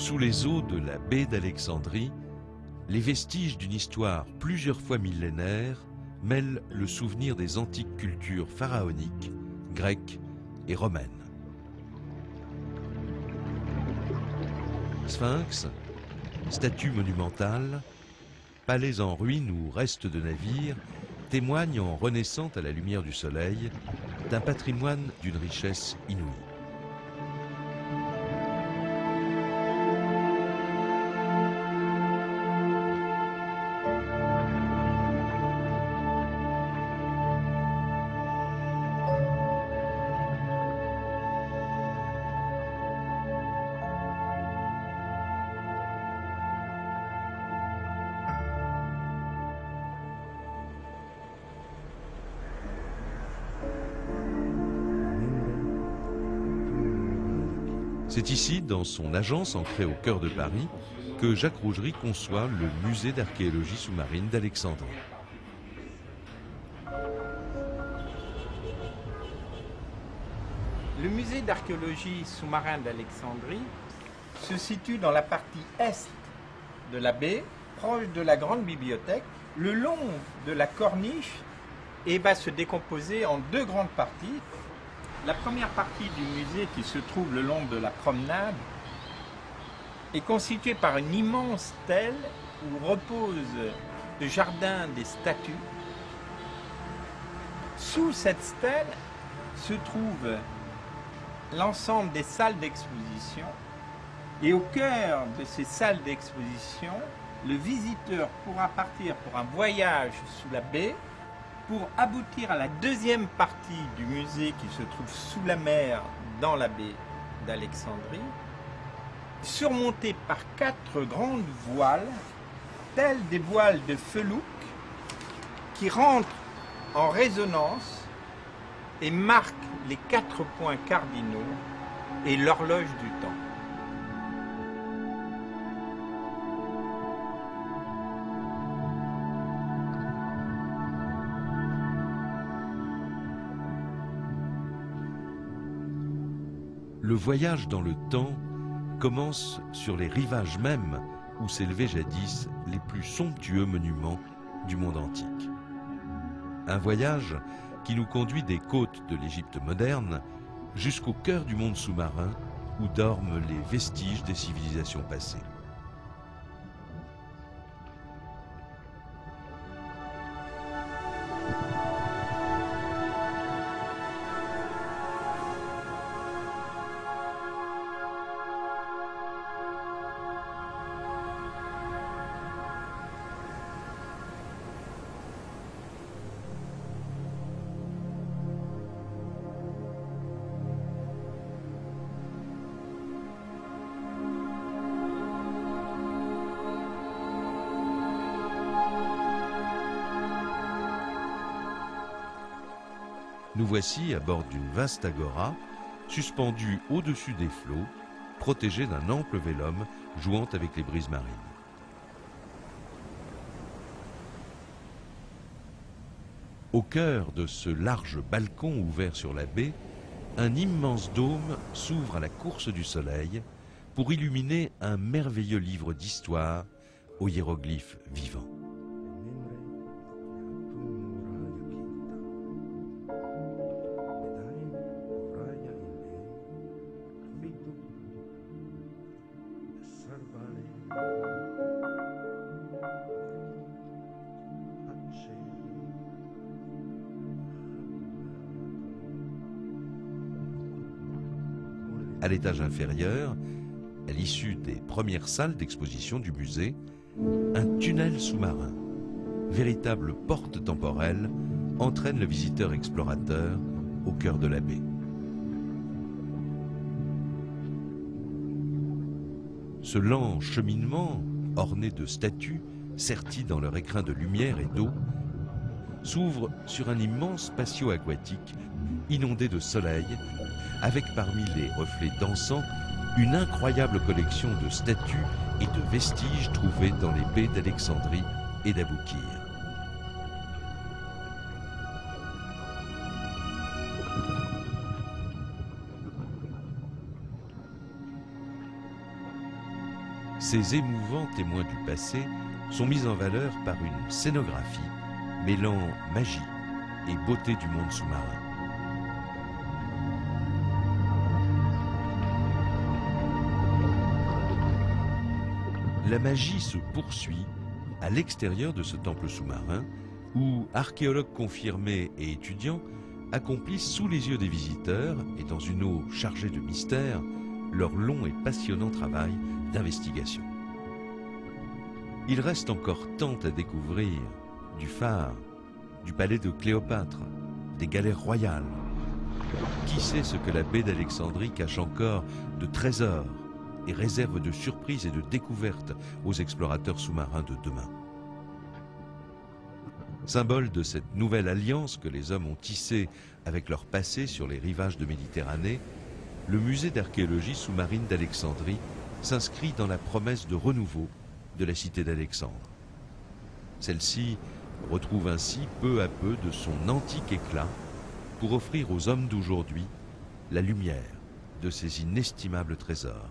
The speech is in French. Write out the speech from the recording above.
Sous les eaux de la baie d'Alexandrie, les vestiges d'une histoire plusieurs fois millénaire mêlent le souvenir des antiques cultures pharaoniques, grecques et romaines. Sphinx, statues monumentales, palais en ruine ou restes de navires témoignent en renaissant à la lumière du soleil d'un patrimoine d'une richesse inouïe. C'est ici, dans son agence ancrée au cœur de Paris, que Jacques Rougerie conçoit le musée d'archéologie sous-marine d'Alexandrie. Le musée d'archéologie sous-marine d'Alexandrie se situe dans la partie est de la baie, proche de la grande bibliothèque, le long de la corniche, et va se décomposer en deux grandes parties. La première partie du musée, qui se trouve le long de la promenade, est constituée par une immense stèle où repose le jardin des statues. Sous cette stèle se trouve l'ensemble des salles d'exposition, et au cœur de ces salles d'exposition, le visiteur pourra partir pour un voyage sous la baie pour aboutir à la deuxième partie du musée qui se trouve sous la mer dans la baie d'Alexandrie, surmontée par 4 grandes voiles, telles des voiles de felouk, qui rentrent en résonance et marquent les 4 points cardinaux et l'horloge du temps. Le voyage dans le temps commence sur les rivages mêmes où s'élevaient jadis les plus somptueux monuments du monde antique. Un voyage qui nous conduit des côtes de l'Égypte moderne jusqu'au cœur du monde sous-marin où dorment les vestiges des civilisations passées. Nous voici à bord d'une vaste agora, suspendue au-dessus des flots, protégée d'un ample vélum jouant avec les brises marines. Au cœur de ce large balcon ouvert sur la baie, un immense dôme s'ouvre à la course du soleil pour illuminer un merveilleux livre d'histoire aux hiéroglyphes vivants. À l'étage inférieur, à l'issue des premières salles d'exposition du musée, un tunnel sous-marin, véritable porte temporelle, entraîne le visiteur explorateur au cœur de la baie. Ce lent cheminement, orné de statues, serties dans leur écrin de lumière et d'eau, s'ouvre sur un immense patio aquatique inondé de soleil, avec parmi les reflets dansants une incroyable collection de statues et de vestiges trouvés dans les baies d'Alexandrie et d'Aboukir. Ces émouvants témoins du passé sont mis en valeur par une scénographie mêlant magie et beauté du monde sous-marin. La magie se poursuit à l'extérieur de ce temple sous-marin où archéologues confirmés et étudiants accomplissent sous les yeux des visiteurs et dans une eau chargée de mystères leur long et passionnant travail d'investigation. Il reste encore tant à découvrir du phare, du palais de Cléopâtre, des galères royales. Qui sait ce que la baie d'Alexandrie cache encore de trésors et réserve de surprises et de découvertes aux explorateurs sous-marins de demain. Symbole de cette nouvelle alliance que les hommes ont tissée avec leur passé sur les rivages de Méditerranée, le musée d'archéologie sous-marine d'Alexandrie s'inscrit dans la promesse de renouveau de la cité d'Alexandre. Celle-ci retrouve ainsi peu à peu de son antique éclat pour offrir aux hommes d'aujourd'hui la lumière de ces inestimables trésors.